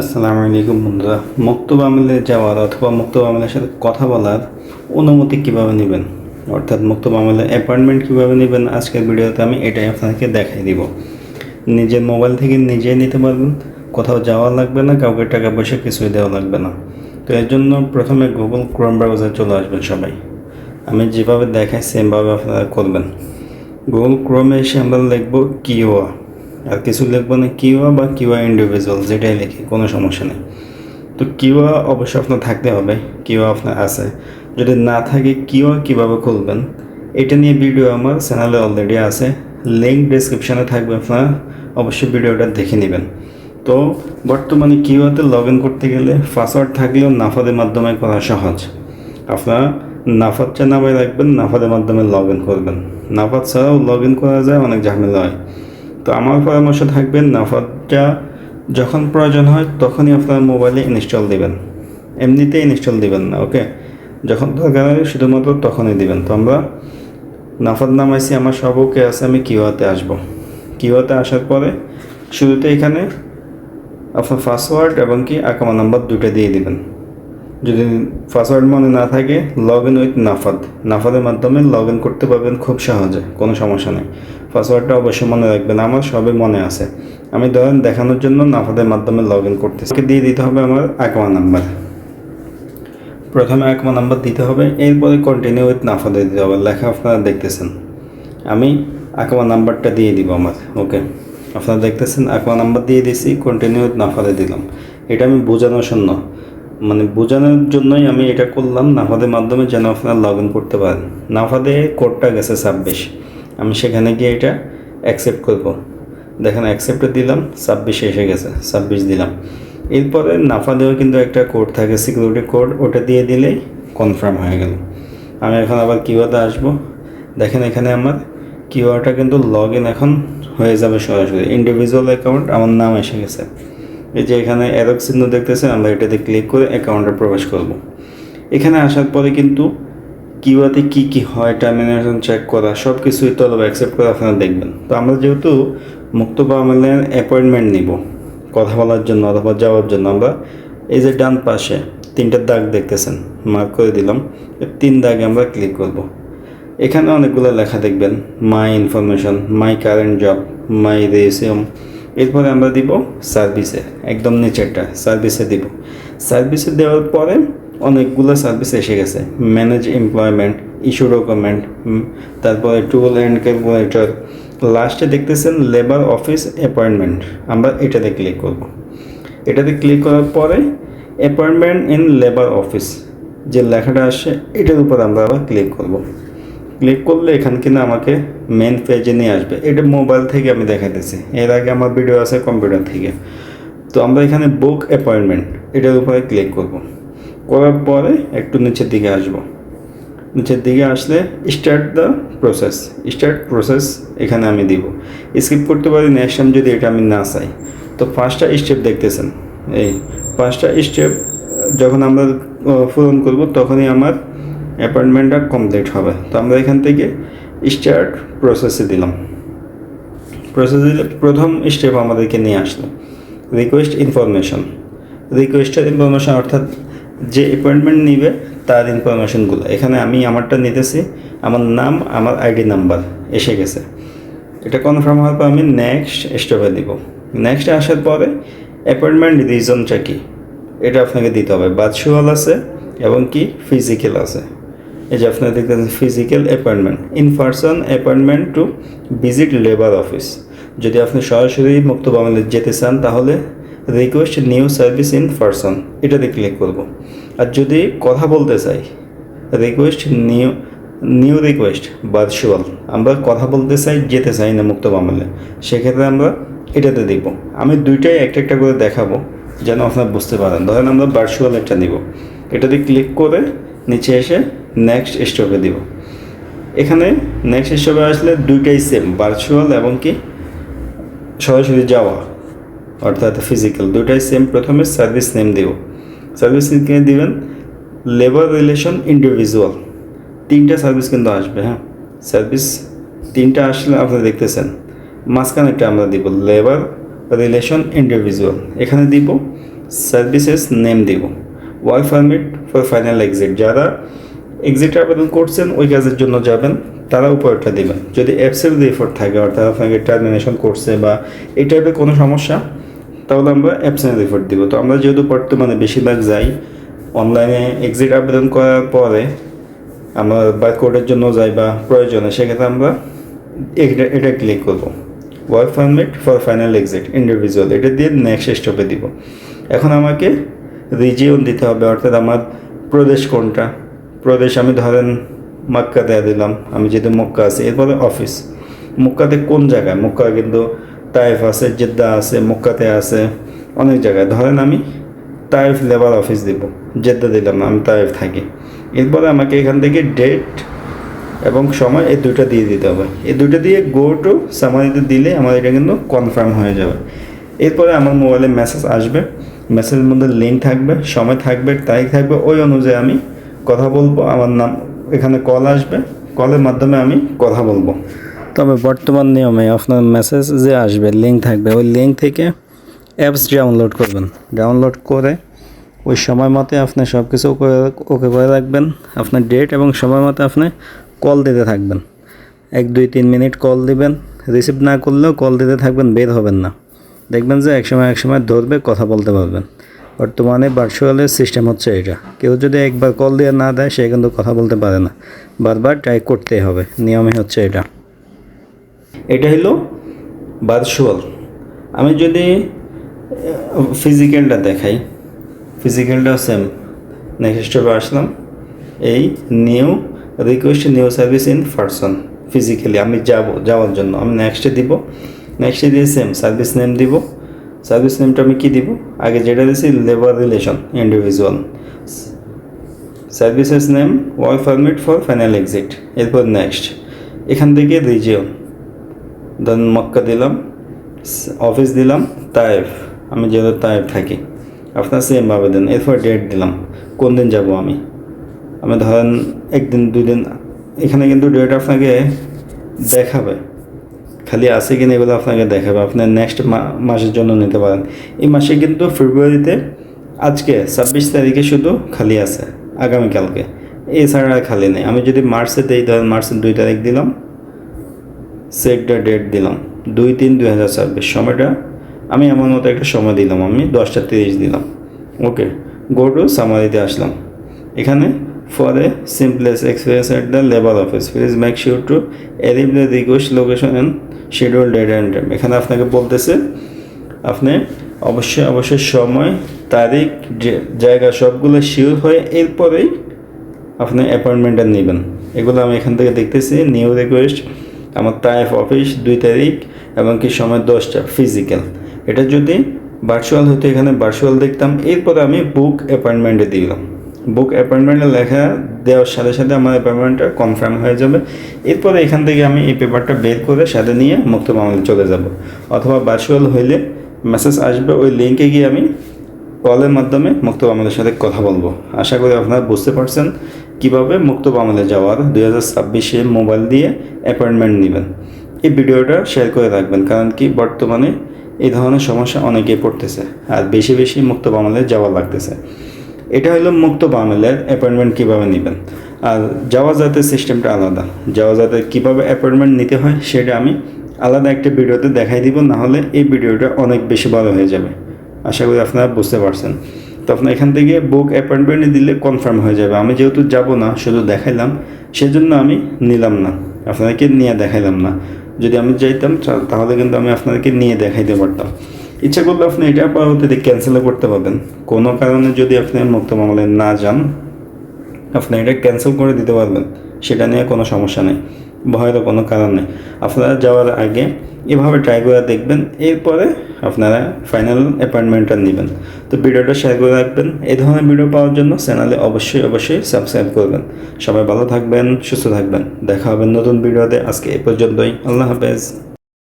আসসালামু আলাইকুম বন্ধুরা। মক্তব আমিলে যাওয়ার অথবা মক্তব আমিলের সাথে কথা বলার অনুমতি কিভাবে নেবেন, অর্থাৎ মক্তব আমিলে অ্যাপয়েন্টমেন্ট কিভাবে নেবেন, আজকের ভিডিওতে আমি এটাই আপনাকে দেখাই দিব। নিজের মোবাইল থেকে নিজেই নিতে পারবেন, কোথাও যাওয়া লাগবে না, কাউকে টাকা পয়সা কিছুই দেওয়া লাগবে না। তো এর জন্য প্রথমে গুগল ক্রোম ব্রাউজার চলে আসবেন সবাই। আমি যেভাবে দেখাই সেমভাবে আপনারা করবেন। গুগল ক্রোমে এসে আমরা লিখবো কিওয়া, আর কিছু লিখবো না, কিওয়া বা কিওয়া ইন্ডিভিজুয়াল যেটাই লিখি কোনো সমস্যা নেই। তো কিওয়া অবশ্যই আপনার থাকতে হবে, কিওয়া আপনার আছে। যদি না থাকে কিওয়া কীভাবে খুলবেন এটা নিয়ে ভিডিও আমার চ্যানেলে অলরেডি আছে, লিঙ্ক ডিসক্রিপশানে থাকবে, আপনারা অবশ্যই ভিডিওটা দেখে নেবেন। তো বর্তমানে কিওয়াতে লগ ইন করতে গেলে পাসওয়ার্ড থাকলেও নাফাদের মাধ্যমে করা সহজ। আপনারা নাফাদটা নামায় রাখবেন, নাফাদের মাধ্যমে লগ ইন করবেন। নাফাদ ছাড়াও লগ ইন করা যায়, অনেক ঝামেলা হয়। তো আমার পরামর্শ থাকবে নাফাদটা যখন প্রয়োজন হয় তখনই আপনার মোবাইলে ইনস্টল দিবেন, এমনিতেই ইনস্টল দিবেন না, ওকে? যখন দরকার হয় শুধুমাত্র তখনই দিবেন। তো আমরা নাফাদ নামাইছি, আমার সব ওকে আছে, আমি কিওয়াতে আসবো। কিওয়াতে আসার পরে শুরুতে এখানে আপনার পাসওয়ার্ড এবং কি আকামা নাম্বার দুটো দিয়ে দিবেন। যদি পাসওয়ার্ড মনে না থাকে লগ ইন উইথ নাফাদের মাধ্যমে লগ ইন করতে পারবেন খুব সহজে, কোনো সমস্যা নেই। পাসওয়ার্ডটা অবশ্যই মনে রাখবেন, আমার সবই মনে আছে। আমি ধরেন দেখানোর জন্য নাফাদের মাধ্যমে লগ ইন করতেছি। দিয়ে দিতে হবে আমার আকামা নাম্বার, প্রথমে আকামা নাম্বার দিতে হবে, এরপরে কন্টিনিউ উইথ নাফাদে দিতে হবে, লেখা আপনারা দেখতেছেন। আমি আকামা নাম্বারটা দিয়ে দিব আমার, ওকে? আপনারা দেখতেছেন আকামা নাম্বার দিয়ে দিয়েছি, কন্টিনিউ উইথ নাফাদে দিলাম। এটা আমি বোঝানোর জন্য, মানে বোঝানোর জন্যই আমি এটা করলাম, নাফাদের মাধ্যমে যেন আপনারা লগ ইন করতে পারেন। নাফাদে কোডটা গেছে 26, আমি সেখানে গিয়ে এটা অ্যাকসেপ্ট করব। দেখেন অ্যাকসেপ্টে দিলাম, 26 এসে গেছে, 26 দিলাম। এরপরে নাফাদেও কিন্তু একটা কোড থাকে, সিকিউরিটি কোড, ওটা দিয়ে দিলেই কনফার্ম হয়ে গেল। আমি এখন আবার কিওয়াতে আসবো। দেখেন এখানে আমার কিওয়াটা কিন্তু লগ ইন এখন হয়ে যাবে সরাসরি, ইন্ডিভিজুয়াল অ্যাকাউন্ট, আমার নাম এসে গেছে। এই যে এখানে অ্যারো চিহ্ন দেখতেছেন, আমরা এটাতে ক্লিক করে অ্যাকাউন্টে প্রবেশ করব। এখানে আসার পরে কিন্তু কিওয়াতে কী কী হয়, টার্মিনেশন চেক করা, সব কিছুই তো অ্যাকসেপ্ট করে আপনারা দেখবেন। তো আমরা যেহেতু মুক্তবা আমিলের অ্যাপয়েন্টমেন্ট নিব কথা বলার জন্য অথবা যাওয়ার জন্য, আমরা এই যে ডান পাশে 3টা দাগ দেখতেছেন, মার্ক করে দিলাম, 3 দাগে আমরা ক্লিক করব। এখানে অনেকগুলো লেখা দেখবেন, মাই ইনফরমেশন, মাই কারেন্ট জব, মাই রেজিউম। এরপরে আমরা দিব সার্ভিসে, একদম নিচেরটা সার্ভিসে দিব। সার্ভিসে দেওয়ার পরে অনেকগুলো সার্ভিস এসে গেছে, ম্যানেজ এমপ্লয়মেন্ট, ইস্যু ডকুমেন্ট, তারপরে টুল অ্যান্ড ক্যালকুলেটর, লাস্টে দেখতেছেন লেবার অফিস অ্যাপয়েন্টমেন্ট, আমরা এটাতে ক্লিক করব। এটাতে ক্লিক করার পরে অ্যাপয়েন্টমেন্ট ইন লেবার অফিস যে লেখাটা আসে এটার উপর আমরা আবার ক্লিক করব। ক্লিক করলে এখানে কিনা আমাকে মেন পেজে নিয়ে আসবে। এটা মোবাইল থেকে আমি দেখাইতেছি, এর আগে আমার ভিডিও আছে কম্পিউটার থেকে। তো আমরা এখানে বুক অ্যাপয়েন্টমেন্ট এটার উপরে ক্লিক করব। করার পরে একটু নিচের দিকে আসব। নিচের দিকে আসলে স্টার্ট প্রসেস এখানে আমি দিব। স্কিপ করতে পারি নেক্সট টাইম যদি এটা আমি না চাই। তো 5টা স্টেপ দেখতেছেন, এই 5টা স্টেপ যখন আমরা পূরণ করব তখনই আমার অ্যাপয়েন্টমেন্টটা কমপ্লিট হবে। তো আমরা এখান থেকে স্টার্ট প্রসেসে দিলাম। প্রসেসে দিলে প্রথম স্টেপ আমাদেরকে নিয়ে আসলো রিকোয়েস্টের ইনফরমেশন অর্থাৎ যে অ্যাপয়েন্টমেন্ট নিবে তার ইনফরমেশনগুলো। এখানে আমি আমারটা নিতেছি, আমার নাম, আমার আইডি নাম্বার এসে গেছে। এটা কনফার্ম হওয়ার পর আমি নেক্সট স্টেপে দিব। নেক্সটে আসার পরে অ্যাপয়েন্টমেন্ট রিজনটা কি এটা আপনাকে দিতে হবে। ভার্চুয়াল আছে এবং কি ফিজিক্যাল আছে। এই যে আপনারা দেখতেছেন physical appointment, in person appointment to visit labour office. যদি আপনি সরাসরি মুক্তবা আমিলে যেতে চান তাহলে request new service in person এটাতে ক্লিক করব। আর যদি কথা বলতে চাই রিকোয়েস্ট নিউ রিকোয়েস্ট ভার্চুয়াল, আমরা কথা বলতে চাই, যেতে চাই না মুক্তবা আমিলে, সেক্ষেত্রে আমরা এটাতে দিব। আমি দুইটাই একটা একটা করে দেখাবো যেন আপনারা বুঝতে পারেন। ধরেন আমরা ভার্চুয়াল একটা নিব, এটাতে ক্লিক করে নিচে এসে নেক্সট স্টেপে দিব। এখানে নেক্সট স্টেপে আসলে দুইটাই সেম, ভার্চুয়াল এবং কি সরাসরি যাওয়া অর্থাৎ ফিজিক্যাল, দুইটাই সেম। প্রথমে সার্ভিস নেম দিব, সার্ভিস নেম দিবেন লেবার রিলেশন ইন্ডিভিজুয়াল। 3টা সার্ভিস কিন্তু আসবে, হ্যাঁ সার্ভিস 3টা আসলে আপনারা দেখতেছেন। মাঝখানে একটা আমরা দিব লেবার রিলেশন ইন্ডিভিজুয়াল, এখানে দিব সার্ভিসেস নেম দিব, work permit for final exit, যারা এক্সিটে আবেদন করছেন ওই কাজের জন্য যাবেন তারা উপরটা দেবেন। যদি অ্যাবসেন্ট রিপোর্ট থাকে অর্থাৎ আপনাকে টার্মিনেশন করছে বা এই টাইপের কোনো সমস্যা, তাহলে আমরা অ্যাবসেন্ট রিপোর্ট দিব। তো আমরা যেহেতু বর্তমানে বেশিরভাগ যাই অনলাইনে এক্সিট আবেদন করার পরে আমরা বারকোডের জন্য যাই বা প্রয়োজনে, সেক্ষেত্রে আমরা এটা ক্লিক করব, work permit for final exit individual, এটা দিয়ে নেক্সট স্টপে দিব। এখন আমাকে রিজিয়ন দিতে হবে, অর্থাৎ আমার প্রদেশ কোনটা। প্রদেশ আমি ধরেন মক্কা দেওয়া দিলাম, আমি যেহেতু মক্কা আছে। এরপরে অফিস, মক্কাতে কোন জায়গায়, মক্কা কিন্তু তাইফ আছে, জেদ্দা আছে, মক্কাতে আছে, অনেক জায়গায়। ধরেন আমি তাইফ লেবার অফিস দিব, জেদ্দা দিলাম না, আমি তাইফ থাকি। এরপরে আমাকে এখান থেকে ডেট এবং সময় এই দুইটা দিয়ে দিতে হবে। এই দুইটা দিয়ে গো টু সামারিতে দিলে আমার এটা কিন্তু কনফার্ম হয়ে যাবে। এরপরে আমার মোবাইলে মেসেজ আসবে, মেসেজের মধ্যে লিঙ্ক থাকবে, সময় থাকবে, তারিখ থাকবে, ওই অনুযায়ী আমি কথা বলবো। আমার নাম এখানে কল আসবে, কলের মাধ্যমে আমি কথা বলবো। তবে বর্তমান নিয়মে আপনার মেসেজ যে আসবে লিঙ্ক থাকবে, ওই লিঙ্ক থেকে অ্যাপস ডাউনলোড করবেন। ডাউনলোড করে ওই সময় মতে আপনি সব কিছু ওকে করে রাখবেন। আপনার ডেট এবং সময় মতো আপনি কল দিতে থাকবেন, 1-2-3 মিনিট কল দিবেন। রিসিভ না করলেও কল দিতে থাকবেন, বের হবেন না। দেখবেন যে একসময় ধরবে, কথা বলতে পারবেন। বর্তমানে ভার্চুয়ালের সিস্টেম হচ্ছে এটা। কেউ যদি একবার কল দিয়ে না দেয় সে কিন্তু কথা বলতে পারে না, বারবার ট্রাই করতেই হবে, নিয়মই হচ্ছে এটা। এটা হলো ভার্চুয়াল। আমি যদি ফিজিক্যালটা দেখাই, ফিজিক্যালটাও সেম। নেক্সট স্টেপে আসলাম, এই new request new service in person, physically আমি যাওয়ার জন্য আমি নেক্সটে দিব। নেক্সটে দিয়ে সেম সার্ভিস নেম দিব। সার্ভিস নেমটা আমি কী দিব, আগে যেটা দিয়েছি labour relation individual, services name work permit for final exit. এরপর নেক্সট, এখান থেকে রিজিয়ন দেন মক্কা দিলাম, অফিস দিলাম তাইফ, আমি যেহেতু তাইফ থাকি, আপনার সেমভাবে দেন। এরপর ডেট দিলাম, কোন দিন যাব আমি ধরেন 1 দিন 2 দিন। এখানে কিন্তু ডেট আপনাকে দেখাবে, খালি আছে কিনা এগুলো আপনাকে দেখাবে। আপনি নেক্সট মাসের জন্য নিতে পারেন। এই মাসে কিন্তু ফেব্রুয়ারিতে আজকে 26 তারিখে শুধু খালি আছে, আগামীকালকে, এছাড়া আর খালি নেই। আমি যদি মার্চে দিই, ধরেন মার্চের 2 তারিখ দিলাম, সেট দ্য ডেট দিলাম 2-3-2024, সময়টা আমি আমার মতো একটা সময় দিলাম, আমি 10:30 দিলাম। ওকে, গো টু সামারিতে আসলাম। এখানে for a seamless experience at the labour office please make sure to arrive the request location and schedule date and time. এখানে আপনাকে বলতেছে আপনি অবশ্যই সময়, তারিখ, জায়গা সবগুলো শিওর হয়ে এরপরেই আপনি অ্যাপয়েন্টমেন্টটা নেবেন। এগুলো আমি এখান থেকে দেখতেছি। নিউ রিকোয়েস্ট আমার তাইফ অফিস 2 তারিখ এবং কি সময় 10টা ফিজিক্যাল। এটা যদি ভার্চুয়াল হতো এখানে ভার্চুয়াল দেখতাম। এরপরে আমি বুক অ্যাপয়েন্টমেন্টে দিলাম। বুক অ্যাপয়েন্টমেন্টে লেখা দেওয়ার সাথে সাথে আমার অ্যাপয়েন্টমেন্টটা কনফার্ম হয়ে যাবে। এরপরে এখান থেকে আমি এই পেপারটা বের করে সাথে নিয়ে মুক্ত মামলায় চলে যাব। অথবা ভার্চুয়াল হইলে মেসেজ আসবে, ওই লিঙ্কে গিয়ে আমি কলের মাধ্যমে মুক্ত মামলার সাথে কথা বলবো। আশা করি আপনারা বুঝতে পারছেন কীভাবে মুক্ত মামলায় যাওয়ার 2026-এ মোবাইল দিয়ে অ্যাপয়েন্টমেন্ট নেবেন। এই ভিডিওটা শেয়ার করে রাখবেন, কারণ কি বর্তমানে এই ধরনের সমস্যা অনেকেই পড়তেছে আর বেশি মুক্ত মামলায় যাওয়া লাগতেছে। এটা হলো মুক্ত মামলার অ্যাপয়েন্টমেন্ট কীভাবে নেবেন। আর যাওয়াজাতের সিস্টেমটা আলাদা। যাওয়াজাতে কীভাবে অ্যাপয়েন্টমেন্ট নিতে হয় সেটা আমি আলাদা একটা ভিডিওতে দেখাই দিব, নাহলে এই ভিডিওটা অনেক বেশি বড় হয়ে যাবে। আশা করি আপনারা বুঝতে পারছেন। তো আপনার এখান থেকে বুক অ্যাপয়েন্টমেন্ট দিলে কনফার্ম হয়ে যাবে। আমি যেহেতু যাব না, শুধু দেখাইলাম, সেজন্য আমি নিলাম না, আপনাদেরকে নিয়ে দেখাইলাম না। যদি আমি যাইতাম তাহলে কিন্তু আমি আপনাদেরকে নিয়ে দেখাইতে পারতাম। ইচ্ছা করলে আপনি এটা পরবর্তীতে ক্যান্সেলও করতে পারবেন। কোনো কারণে যদি আপনি মুক্ত মামলায় না যান, আপনি এটা ক্যান্সেল করে দিতে পারবেন, সেটা নিয়ে কোনো সমস্যা নেই, ভয়েরও কোনো কারণ নেই। আপনারা যাওয়ার আগে এভাবে ট্রাই করে দেখবেন, এরপরে আপনারা ফাইনাল অ্যাপয়েন্টমেন্টটা নেবেন। তো ভিডিওটা শেয়ার করে রাখবেন। এই ধরনের ভিডিও পাওয়ার জন্য চ্যানেলে অবশ্যই সাবস্ক্রাইব করবেন। সবাই ভালো থাকবেন, সুস্থ থাকবেন। দেখা হবে নতুন ভিডিওতে। আজকে এই পর্যন্তই। আল্লাহ হাফেজ।